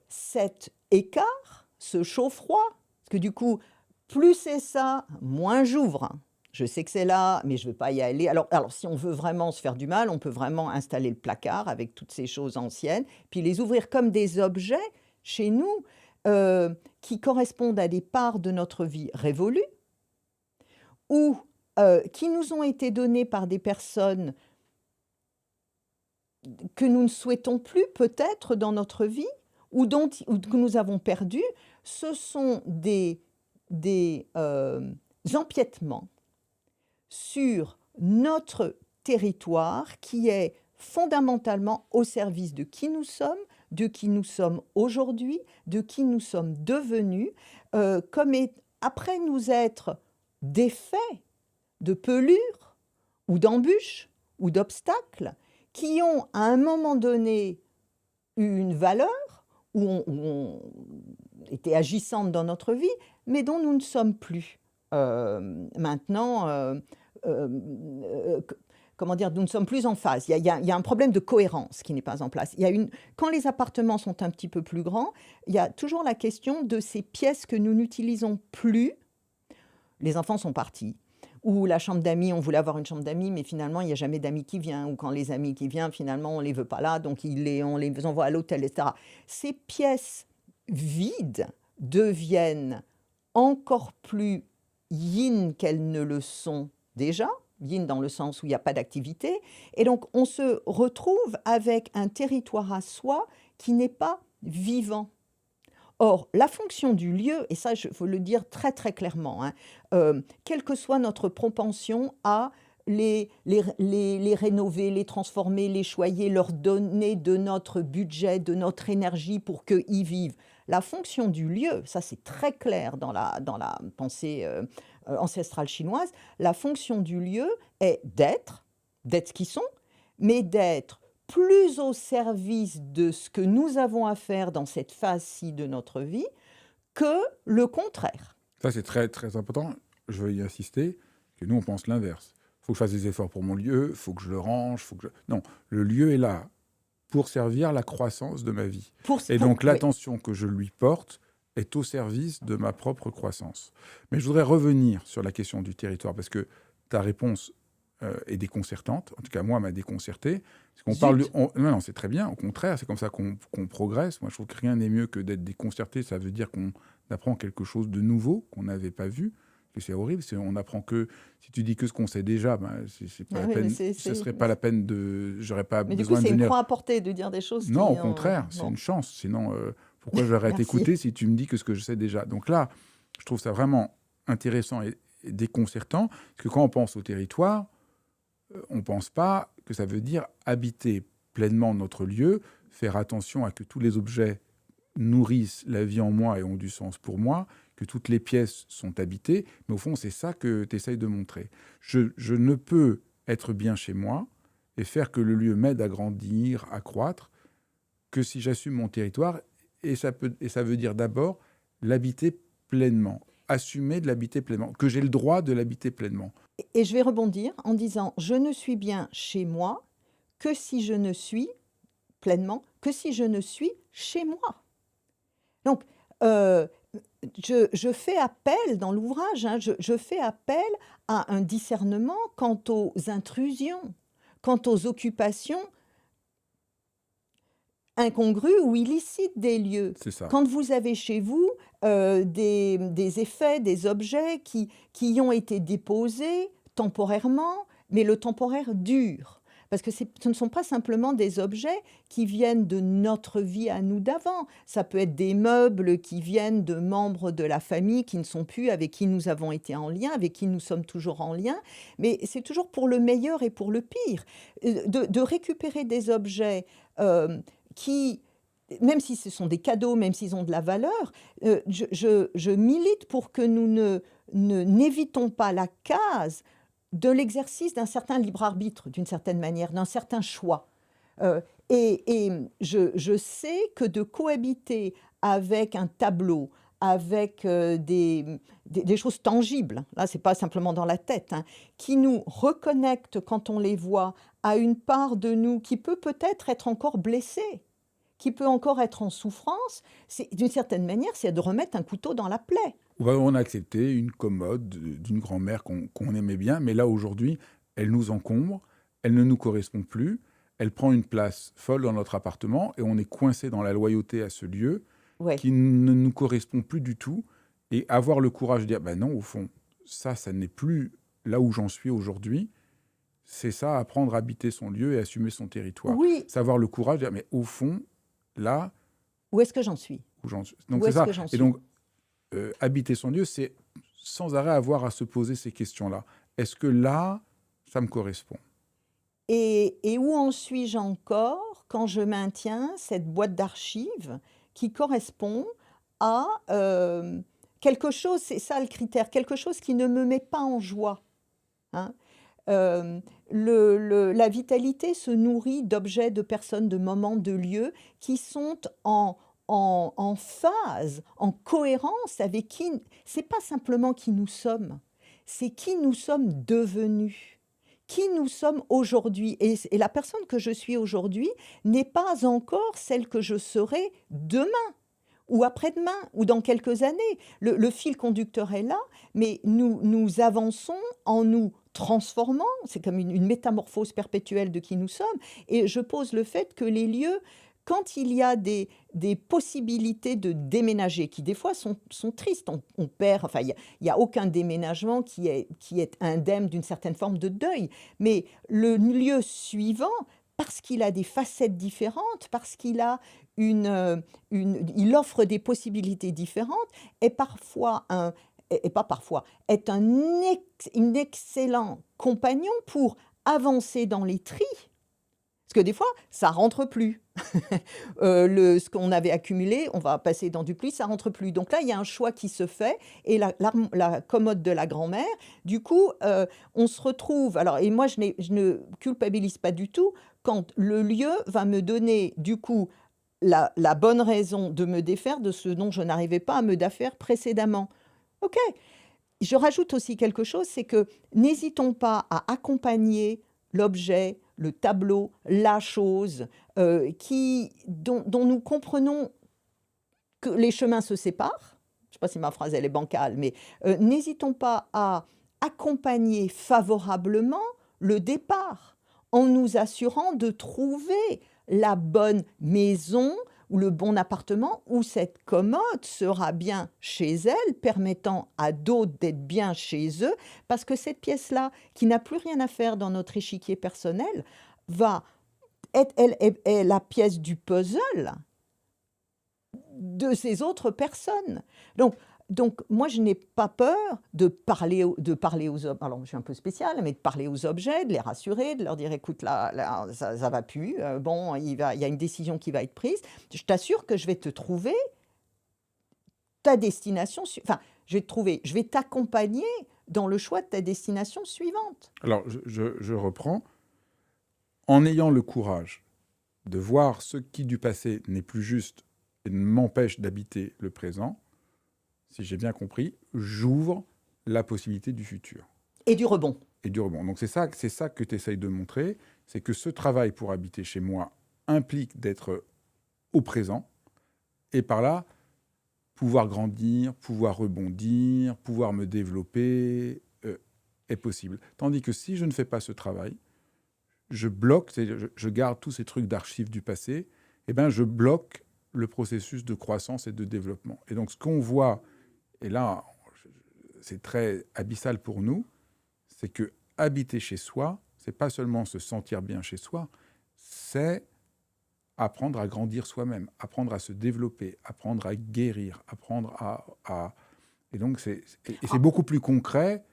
cet écart, ce chaud-froid, parce que du coup, plus c'est ça, moins j'ouvre. Je sais que c'est là, mais je ne veux pas y aller. Alors, si on veut vraiment se faire du mal, on peut vraiment installer le placard avec toutes ces choses anciennes, puis les ouvrir comme des objets chez nous qui correspondent à des parts de notre vie révolue ou qui nous ont été donnés par des personnes que nous ne souhaitons plus peut-être dans notre vie ou que nous avons perdu. Ce sont des empiètements sur notre territoire qui est fondamentalement au service de qui nous sommes aujourd'hui, de qui nous sommes devenus, après nous être défaits de pelures ou d'embûches ou d'obstacles qui ont à un moment donné eu une valeur, où on était agissante dans notre vie, mais dont nous ne sommes plus. Maintenant, comment dire, nous ne sommes plus en phase. Il y a un problème de cohérence qui n'est pas en place. Quand les appartements sont un petit peu plus grands, il y a toujours la question de ces pièces que nous n'utilisons plus. Les enfants sont partis. Ou la chambre d'amis, on voulait avoir une chambre d'amis, mais finalement, il n'y a jamais d'amis qui vient. Ou quand les amis qui viennent, finalement, on ne les veut pas là, donc on les envoie à l'hôtel, etc. Ces pièces vides deviennent encore plus yin qu'elles ne le sont déjà, yin dans le sens où il n'y a pas d'activité, et donc on se retrouve avec un territoire à soi qui n'est pas vivant. Or, la fonction du lieu, et ça, il faut le dire très très clairement, quelle que soit notre propension à les rénover, les transformer, les choyer, leur donner de notre budget, de notre énergie pour qu'ils y vivent. La fonction du lieu, ça c'est très clair dans la pensée ancestrale chinoise, la fonction du lieu est d'être ce qu'ils sont, mais d'être plus au service de ce que nous avons à faire dans cette phase-ci de notre vie que le contraire. Ça, c'est très, très important. Je veux y insister, que nous, on pense l'inverse. Il faut que je fasse des efforts pour mon lieu, il faut que je le range, Non, le lieu est là pour servir la croissance de ma vie. Donc, l'attention que je lui porte est au service de ma propre croissance. Mais je voudrais revenir sur la question du territoire, parce que ta réponse est déconcertante. En tout cas, moi, m'a déconcerté. Parce qu'on non, c'est très bien. Au contraire, c'est comme ça qu'on progresse. Moi, je trouve que rien n'est mieux que d'être déconcerté. Ça veut dire qu'on apprend quelque chose de nouveau qu'on n'avait pas vu. Que c'est horrible. On apprend que si tu dis que ce qu'on sait déjà, c'est pas la peine. Ce serait pas la peine de. J'aurais pas mais besoin du coup, c'est une croix à porter de dire des choses. Non, au contraire, c'est une chance. Sinon, pourquoi j'aurais à t'écouter si tu me dis que ce que je sais déjà. Donc là, je trouve ça vraiment intéressant et déconcertant, parce que quand on pense au territoire, on ne pense pas que ça veut dire habiter pleinement notre lieu, faire attention à que tous les objets nourrissent la vie en moi et ont du sens pour moi, que toutes les pièces sont habitées. Mais au fond, c'est ça que tu essayes de montrer. Je ne peux être bien chez moi et faire que le lieu m'aide à grandir, à croître, que si j'assume mon territoire. Et ça veut dire d'abord l'habiter pleinement, assumer de l'habiter pleinement, que j'ai le droit de l'habiter pleinement. Et je vais rebondir en disant, je ne suis bien chez moi que si je ne suis pleinement, que si je ne suis chez moi. Donc, je fais appel dans l'ouvrage, je fais appel à un discernement quant aux intrusions, quant aux occupations incongrues ou illicites des lieux. C'est ça. Quand vous avez chez vous des effets, des objets qui y ont été déposés temporairement, mais le temporaire dure. Parce que ce ne sont pas simplement des objets qui viennent de notre vie à nous d'avant. Ça peut être des meubles qui viennent de membres de la famille qui ne sont plus, avec qui nous avons été en lien, avec qui nous sommes toujours en lien. Mais c'est toujours pour le meilleur et pour le pire. De récupérer des objets qui, même si ce sont des cadeaux, même s'ils ont de la valeur, je milite pour que nous n'évitons pas la case de l'exercice d'un certain libre arbitre, d'une certaine manière, d'un certain choix. Et je sais que de cohabiter avec un tableau, avec des choses tangibles, là c'est pas simplement dans la tête, qui nous reconnectent quand on les voit à une part de nous qui peut peut-être être encore blessée, qui peut encore être en souffrance, d'une certaine manière, c'est de remettre un couteau dans la plaie. On a accepté une commode d'une grand-mère qu'on aimait bien, mais là, aujourd'hui, elle nous encombre, elle ne nous correspond plus, elle prend une place folle dans notre appartement et on est coincé dans la loyauté à ce lieu qui ne nous correspond plus du tout. Et avoir le courage de dire, non, au fond, ça n'est plus là où j'en suis aujourd'hui. C'est ça, apprendre à habiter son lieu et assumer son territoire. Oui. Savoir le courage de dire, mais au fond, là... Où est-ce que j'en suis ? Donc, c'est ça. Et donc, habiter son lieu, c'est sans arrêt avoir à se poser ces questions-là. Est-ce que là, Ça me correspond. Et où en suis-je encore quand je maintiens cette boîte d'archives qui correspond à quelque chose, c'est ça le critère, quelque chose qui ne me met pas en joie, hein. Euh, la vitalité se nourrit d'objets, de personnes, de moments, de lieux qui sont en phase, en cohérence avec qui, c'est pas simplement qui nous sommes, c'est qui nous sommes devenus, qui nous sommes aujourd'hui. Et la personne que je suis aujourd'hui n'est pas encore celle que je serai demain ou après-demain, ou dans quelques années. Le fil conducteur est là, mais nous avançons en nous transformant, c'est comme une métamorphose perpétuelle de qui nous sommes, et je pose le fait que les lieux, quand il y a des possibilités de déménager, qui des fois sont tristes, on perd, enfin il y a aucun déménagement qui est indemne d'une certaine forme de deuil, mais le lieu suivant, parce qu'il a des facettes différentes, parce qu'il a il offre des possibilités différentes, est parfois et pas parfois, est un excellent compagnon pour avancer dans les tris. Parce que des fois, ça rentre plus. Ce qu'on avait accumulé, on va passer dans du pli, ça rentre plus. Donc là, il y a un choix qui se fait. Et la commode de la grand-mère, du coup, on se retrouve. Alors, et moi, je ne culpabilise pas du tout quand le lieu va me donner, du coup, la bonne raison de me défaire de ce dont je n'arrivais pas à me défaire précédemment. OK. Je rajoute aussi quelque chose, c'est que n'hésitons pas à accompagner l'objet, le tableau, la chose, dont nous comprenons que les chemins se séparent. Je ne sais pas si ma phrase elle est bancale, mais n'hésitons pas à accompagner favorablement le départ, en nous assurant de trouver la bonne maison ou le bon appartement où cette commode sera bien chez elle, permettant à d'autres d'être bien chez eux, parce que cette pièce-là, qui n'a plus rien à faire dans notre échiquier personnel, va être, elle est la pièce du puzzle de ces autres personnes. Donc moi, je n'ai pas peur de parler aux objets. Alors, je suis un peu spéciale, mais de parler aux objets, de les rassurer, de leur dire, écoute, là ça va plus. Bon, il y a une décision qui va être prise. Je t'assure que je vais te trouver ta destination. Enfin, je vais t'accompagner dans le choix de ta destination suivante. Alors, je reprends. En ayant le courage de voir ce qui du passé n'est plus juste et m'empêche d'habiter le présent, si j'ai bien compris, j'ouvre la possibilité du futur. Et du rebond. Et du rebond. Donc c'est ça que tu essayes de montrer, c'est que ce travail pour habiter chez moi implique d'être au présent, et par là, pouvoir grandir, pouvoir rebondir, pouvoir me développer est possible. Tandis que si je ne fais pas ce travail, je bloque, je garde tous ces trucs d'archives du passé, et ben je bloque le processus de croissance et de développement. Et donc ce qu'on voit, et là c'est très abyssal pour nous, c'est que habiter chez soi, c'est pas seulement se sentir bien chez soi, c'est apprendre à grandir soi-même, apprendre à se développer, apprendre à guérir, apprendre à... Et donc c'est beaucoup plus concret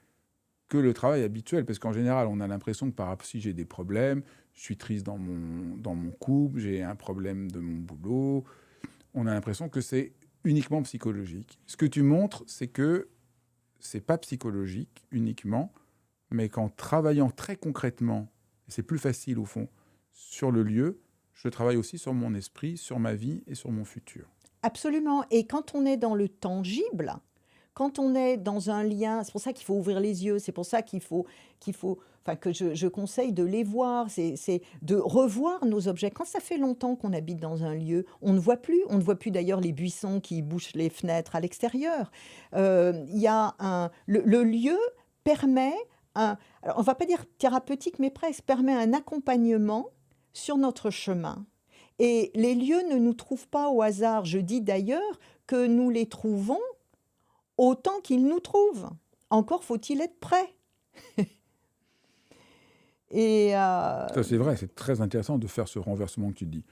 que le travail habituel, parce qu'en général, on a l'impression que si j'ai des problèmes, je suis triste dans mon couple, j'ai un problème de mon boulot, on a l'impression que c'est uniquement psychologique. Ce que tu montres, c'est que c'est pas psychologique uniquement, mais qu'en travaillant très concrètement, et c'est plus facile au fond, sur le lieu, je travaille aussi sur mon esprit, sur ma vie et sur mon futur. Absolument. Et quand on est dans le tangible, quand on est dans un lien, c'est pour ça qu'il faut ouvrir les yeux, c'est pour ça enfin, que je conseille de les voir, c'est de revoir nos objets. Quand ça fait longtemps qu'on habite dans un lieu, on ne voit plus d'ailleurs les buissons qui bouchent les fenêtres à l'extérieur. Le lieu permet, alors on ne va pas dire thérapeutique, mais presque, permet un accompagnement sur notre chemin. Et les lieux ne nous trouvent pas au hasard. Je dis d'ailleurs que nous les trouvons autant qu'ils nous trouvent. Encore faut-il être prêt. Ça, c'est vrai, c'est très intéressant de faire ce renversement que tu dis.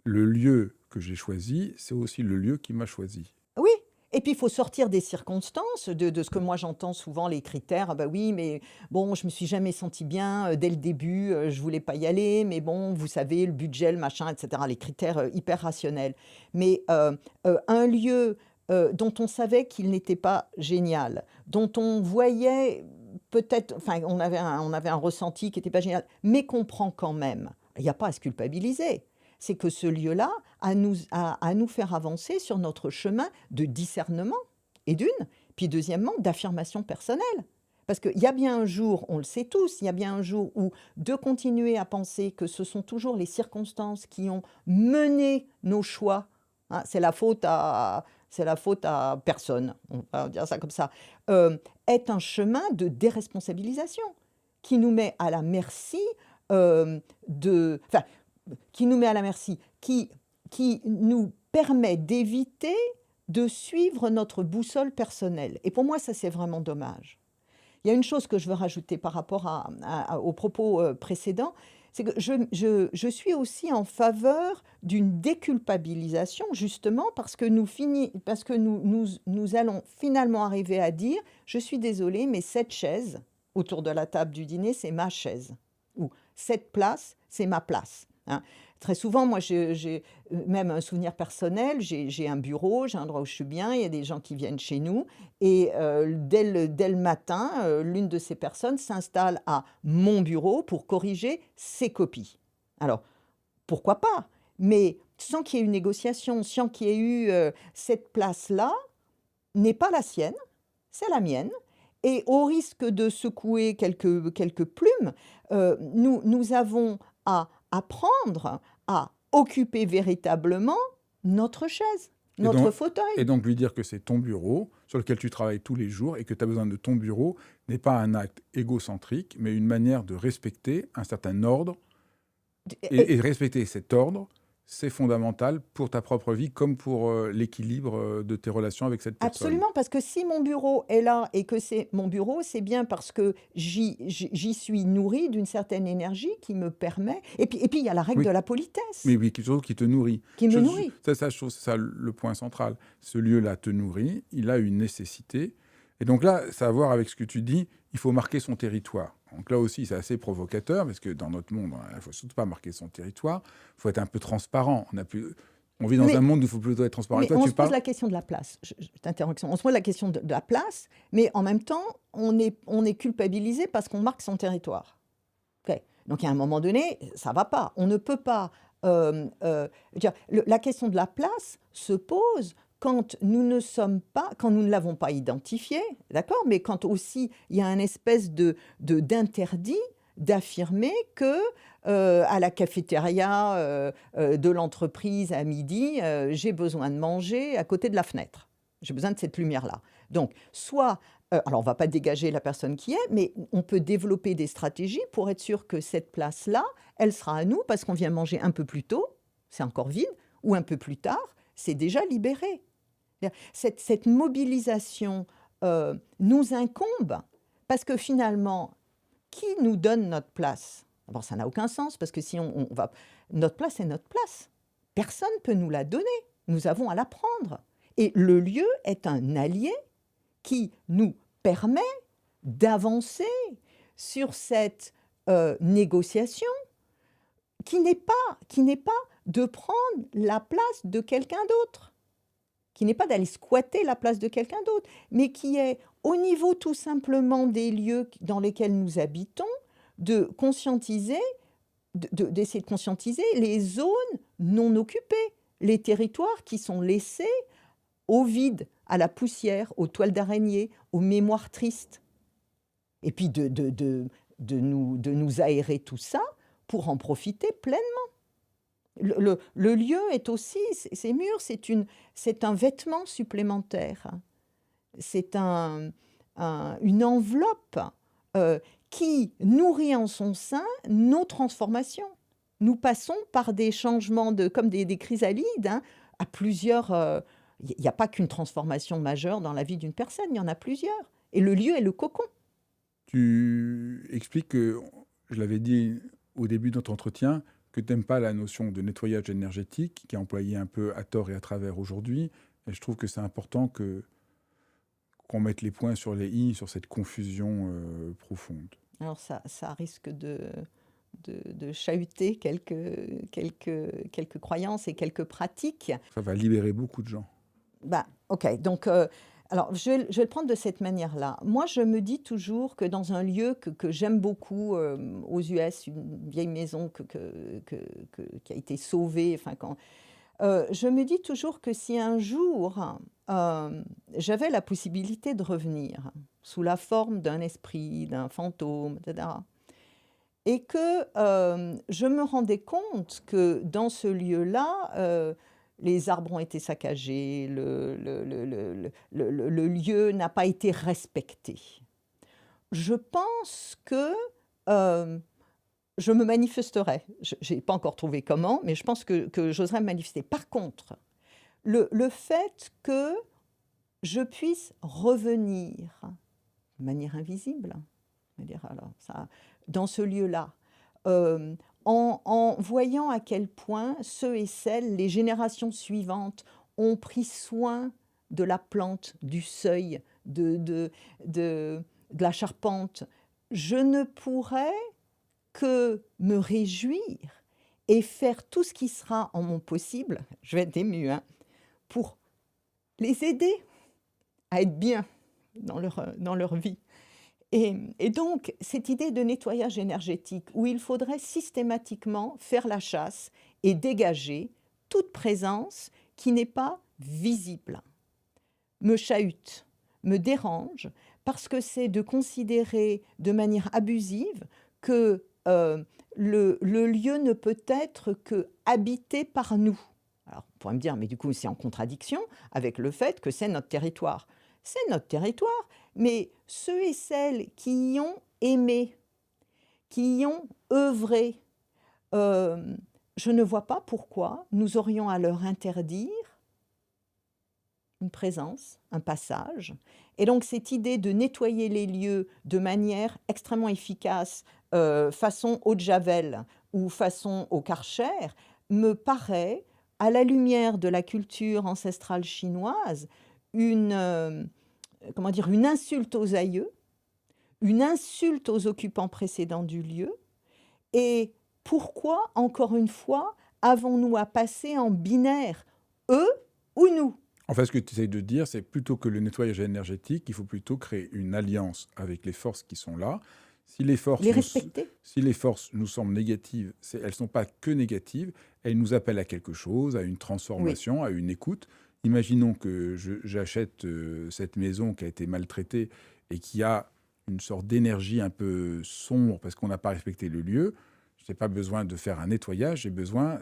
Le lieu que j'ai choisi, c'est aussi le lieu qui m'a choisi. Oui, Et puis, il faut sortir des circonstances, de ce que moi j'entends souvent, les critères. Ah bah oui, mais bon, je me suis jamais sentie bien dès le début, je voulais pas y aller, mais bon, vous savez, le budget, le machin, etc. Les critères hyper rationnels. Mais un lieu dont on savait qu'il n'était pas génial, dont on voyait peut-être, enfin, on avait un ressenti qui n'était pas génial, mais qu'on prend quand même. Il n'y a pas à se culpabiliser. C'est que ce lieu-là à nous faire avancer sur notre chemin de discernement, et d'une, puis deuxièmement, d'affirmation personnelle. Parce qu'il y a bien un jour, on le sait tous, il y a bien un jour où de continuer à penser que ce sont toujours les circonstances qui ont mené nos choix, hein, c'est la faute à personne, on va dire ça comme ça, est un chemin de déresponsabilisation qui nous met à la merci enfin, qui nous met à la merci, qui nous permet d'éviter de suivre notre boussole personnelle. Et pour moi, ça, c'est vraiment dommage. Il y a une chose que je veux rajouter par rapport aux propos précédents, c'est que je suis aussi en faveur d'une déculpabilisation, justement parce que nous allons finalement arriver à dire, je suis désolée, mais cette chaise autour de la table du dîner, c'est ma chaise. Ou cette place, c'est ma place. Hein. Très souvent, moi, j'ai même un souvenir personnel, j'ai un bureau, j'ai un endroit où je suis bien, il y a des gens qui viennent chez nous, et dès le matin, l'une de ces personnes s'installe à mon bureau pour corriger ses copies. Alors, pourquoi pas? Mais sans qu'il y ait eu négociation, sans qu'il y ait eu cette place-là, n'est pas la sienne, c'est la mienne. Et au risque de secouer quelques plumes, nous avons à apprendre à occuper véritablement notre chaise, notre fauteuil. Et donc lui dire que c'est ton bureau sur lequel tu travailles tous les jours et que tu as besoin de ton bureau n'est pas un acte égocentrique, mais une manière de respecter un certain ordre. Et respecter cet ordre, c'est fondamental pour ta propre vie comme pour l'équilibre de tes relations avec cette personne. Absolument, parce que si mon bureau est là et que c'est mon bureau, c'est bien parce que j'y suis nourrie d'une certaine énergie qui me permet. Et puis il y a la règle de la politesse. Oui, quelque chose qui te nourrit. Qui me nourrit. Ça, je trouve c'est ça le point central. Ce lieu-là te nourrit, il a une nécessité. Et donc là, ça a à voir avec ce que tu dis, il faut marquer son territoire. Donc là aussi, c'est assez provocateur, parce que dans notre monde, il ne faut surtout pas marquer son territoire, il faut être un peu transparent. On vit dans un monde où il faut plutôt être transparent. Mais et toi, on se pose la question de la place. On se pose la question de la place, mais en même temps, on est culpabilisé parce qu'on marque son territoire. Okay. Donc, à un moment donné, ça ne va pas. On ne peut pas... la question de la place se pose quand nous ne l'avons pas identifié, d'accord, mais quand aussi il y a une espèce d'interdit d'affirmer que à la cafétéria de l'entreprise à midi, j'ai besoin de manger à côté de la fenêtre. J'ai besoin de cette lumière-là. Donc, soit, alors on ne va pas dégager la personne qui est, mais on peut développer des stratégies pour être sûr que cette place-là, elle sera à nous parce qu'on vient manger un peu plus tôt, c'est encore vide, ou un peu plus tard, c'est déjà libéré. Cette mobilisation nous incombe parce que finalement, qui nous donne notre place? Bon, ça n'a aucun sens parce que si on va... Notre place est notre place. Personne ne peut nous la donner. Nous avons à la prendre. Et le lieu est un allié qui nous permet d'avancer sur cette négociation qui n'est pas de prendre la place de quelqu'un d'autre, qui n'est pas d'aller squatter la place de quelqu'un d'autre, mais qui est au niveau tout simplement des lieux dans lesquels nous habitons, de conscientiser, d'essayer de conscientiser les zones non occupées, les territoires qui sont laissés au vide, à la poussière, aux toiles d'araignée, aux mémoires tristes. Et puis de nous aérer tout ça pour en profiter pleinement. Le lieu est aussi, ces murs, c'est un vêtement supplémentaire. C'est une enveloppe qui nourrit en son sein nos transformations. Nous passons par des changements, comme des chrysalides, hein, à plusieurs... Il n'y a pas qu'une transformation majeure dans la vie d'une personne, il y en a plusieurs. Et le lieu est le cocon. Tu expliques que, je l'avais dit au début de notre entretien, que tu n'aimes pas la notion de nettoyage énergétique, qui est employée un peu à tort et à travers aujourd'hui, Et je trouve que c'est important qu'on mette les points sur les i sur cette confusion profonde. Alors ça risque de chahuter quelques croyances et quelques pratiques. Ça va libérer beaucoup de gens. Ok, donc alors je vais le prendre de cette manière-là. Moi, je me dis toujours que dans un lieu que j'aime beaucoup aux US, une vieille maison qui a été sauvée, enfin, je me dis toujours que si un jour j'avais la possibilité de revenir sous la forme d'un esprit, d'un fantôme, etc., et que je me rendais compte que dans ce lieu-là, les arbres ont été saccagés, le lieu n'a pas été respecté. Je pense que je me manifesterai. Je n'ai pas encore trouvé comment, mais je pense que j'oserais me manifester. Par contre, le fait que je puisse revenir de manière invisible, alors ça, dans ce lieu-là, en voyant à quel point ceux et celles, les générations suivantes, ont pris soin de la plante, du seuil, de la charpente, je ne pourrais que me réjouir et faire tout ce qui sera en mon possible, je vais être émue, pour les aider à être bien dans leur vie. Et donc, cette idée de nettoyage énergétique, où il faudrait systématiquement faire la chasse et dégager toute présence qui n'est pas visible, me chahute, me dérange, parce que c'est de considérer de manière abusive que le lieu ne peut être que habité par nous. Alors, on pourrait me dire, mais du coup, c'est en contradiction avec le fait que c'est notre territoire. C'est notre territoire, mais ceux et celles qui y ont aimé, qui y ont œuvré, je ne vois pas pourquoi nous aurions à leur interdire une présence, un passage. Et donc cette idée de nettoyer les lieux de manière extrêmement efficace, façon eau de Javel ou façon au Karcher, me paraît, à la lumière de la culture ancestrale chinoise, une insulte aux aïeux, une insulte aux occupants précédents du lieu. Et pourquoi, encore une fois, avons-nous à passer en binaire, eux ou nous? En fait, ce que tu essayes de dire, c'est plutôt que le nettoyage énergétique, il faut plutôt créer une alliance avec les forces qui sont là. Si les forces nous semblent négatives, elles ne sont pas que négatives, elles nous appellent à quelque chose, à une transformation, à une écoute. Imaginons que j'achète cette maison qui a été maltraitée et qui a une sorte d'énergie un peu sombre parce qu'on n'a pas respecté le lieu. Je n'ai pas besoin de faire un nettoyage, j'ai besoin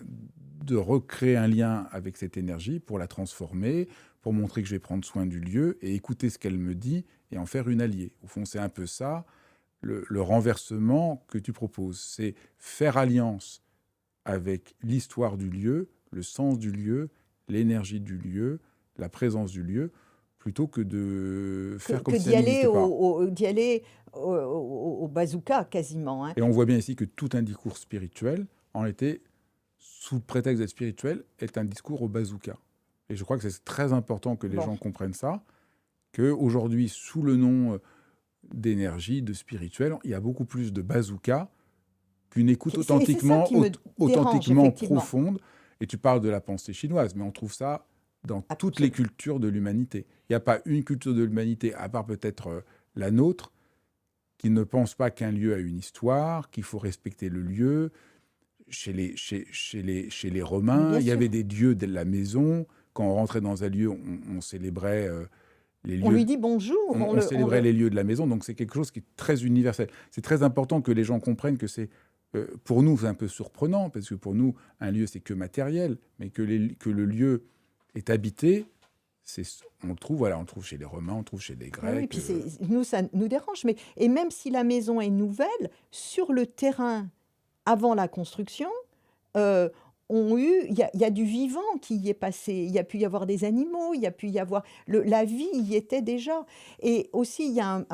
de recréer un lien avec cette énergie pour la transformer, pour montrer que je vais prendre soin du lieu et écouter ce qu'elle me dit et en faire une alliée. Au fond, c'est un peu ça, le renversement que tu proposes. C'est faire alliance avec l'histoire du lieu, le sens du lieu, l'énergie du lieu, la présence du lieu, plutôt que de faire comme si ça n'existait pas. D'y aller au bazooka, quasiment. Et on voit bien ici que tout un discours spirituel, en réalité, sous prétexte d'être spirituel, est un discours au bazooka. Et je crois que c'est très important que les gens comprennent ça, qu'aujourd'hui, sous le nom d'énergie, de spirituel, il y a beaucoup plus de bazooka qu'une écoute authentiquement profonde. Et tu parles de la pensée chinoise, mais on trouve ça dans toutes les cultures de l'humanité. Il n'y a pas une culture de l'humanité, à part peut-être la nôtre, qui ne pense pas qu'un lieu a une histoire, qu'il faut respecter le lieu. Chez les Romains, il y avait des dieux de la maison. Quand on rentrait dans un lieu, on célébrait les lieux. On lui dit bonjour. On célébrait les lieux de la maison. Donc c'est quelque chose qui est très universel. C'est très important que les gens comprennent que c'est... pour nous, c'est un peu surprenant, parce que pour nous, un lieu, c'est que matériel. Mais que le lieu est habité, on le trouve chez les Romains, on le trouve chez les Grecs. Oui, puis nous, ça nous dérange. Et même si la maison est nouvelle, sur le terrain, avant la construction, il y a du vivant qui y est passé. Il y a pu y avoir des animaux, il y a pu y avoir la vie y était déjà. Et aussi, il y a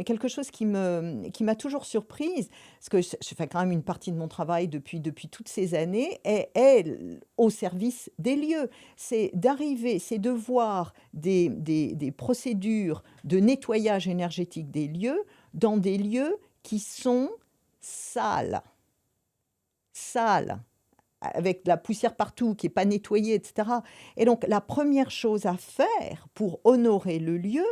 quelque chose qui m'a toujours surprise, parce que je fais quand même une partie de mon travail depuis toutes ces années, est au service des lieux. C'est de voir des procédures de nettoyage énergétique des lieux dans des lieux qui sont sales. Sales, avec de la poussière partout, qui n'est pas nettoyée, etc. Et donc, la première chose à faire pour honorer le lieu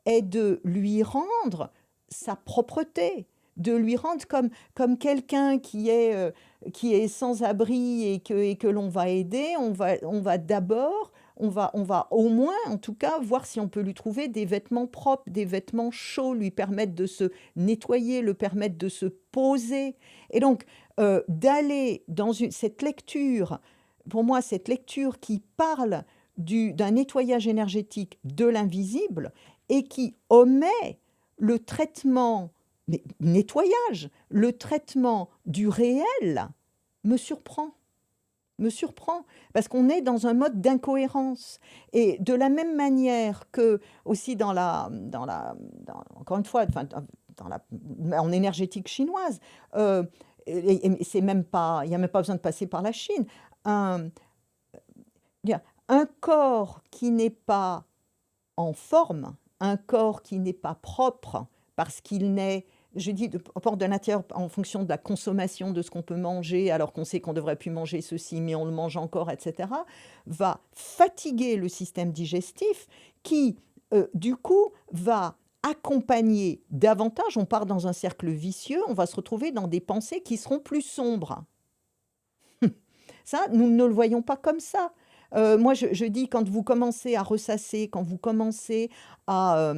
est de lui rendre sa propreté, de lui rendre comme quelqu'un qui est sans abri et que l'on va aider. On va d'abord, on va au moins, en tout cas, voir si on peut lui trouver des vêtements propres, des vêtements chauds, lui permettre de se nettoyer, le permettre de se poser. Et donc, d'aller dans cette lecture, pour moi, cette lecture qui parle d'un nettoyage énergétique de l'invisible et qui omet le traitement, nettoyage, le traitement du réel, me surprend. Me surprend, parce qu'on est dans un mode d'incohérence. Et de la même manière que, aussi encore une fois, enfin, en énergétique chinoise, c'est même pas, il n'y a même pas besoin de passer par la Chine. Un, un corps qui n'est pas en forme, un corps qui n'est pas propre, parce qu'il n'est, je dis, porte de l'intérieur en fonction de la consommation de ce qu'on peut manger, alors qu'on sait qu'on ne devrait plus manger ceci, mais on le mange encore, etc., va fatiguer le système digestif qui, du coup, va accompagner davantage, on part dans un cercle vicieux, on va se retrouver dans des pensées qui seront plus sombres. Ça, nous ne le voyons pas comme ça. Moi, je dis, quand vous commencez à ressasser, quand vous commencez à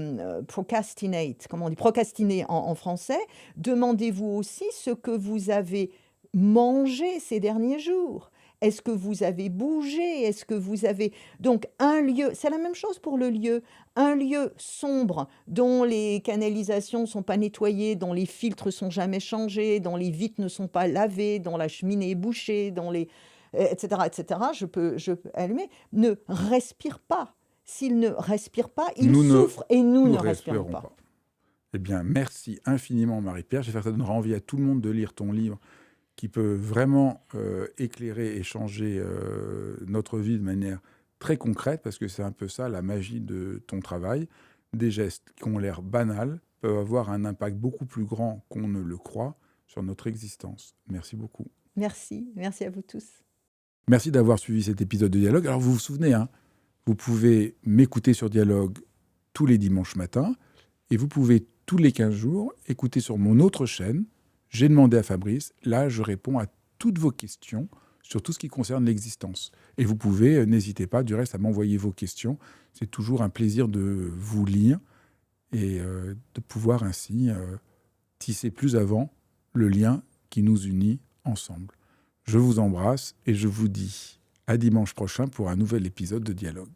procrastinate, comment on dit, procrastiner en français, demandez-vous aussi ce que vous avez mangé ces derniers jours. Est-ce que vous avez bougé? Est-ce que vous avez... Donc, un lieu, c'est la même chose pour le lieu. Un lieu sombre, dont les canalisations ne sont pas nettoyées, dont les filtres ne sont jamais changés, dont les vitres ne sont pas lavées, dont la cheminée est bouchée, dont les... etc., je peux allumer, ne respire pas. S'il ne respire pas, il souffre et nous ne respirons pas. Eh bien, merci infiniment, Marie-Pierre. J'espère que ça donnera envie à tout le monde de lire ton livre qui peut vraiment éclairer et changer notre vie de manière très concrète, parce que c'est un peu ça la magie de ton travail. Des gestes qui ont l'air banals peuvent avoir un impact beaucoup plus grand qu'on ne le croit sur notre existence. Merci beaucoup. Merci à vous tous. Merci d'avoir suivi cet épisode de Dialogue. Alors, vous vous souvenez, vous pouvez m'écouter sur Dialogue tous les dimanches matins et vous pouvez tous les 15 jours écouter sur mon autre chaîne. J'ai demandé à Fabrice. Là, je réponds à toutes vos questions sur tout ce qui concerne l'existence. Et vous pouvez, n'hésitez pas, du reste, à m'envoyer vos questions. C'est toujours un plaisir de vous lire et de pouvoir ainsi tisser plus avant le lien qui nous unit ensemble. Je vous embrasse et je vous dis à dimanche prochain pour un nouvel épisode de Dialogue.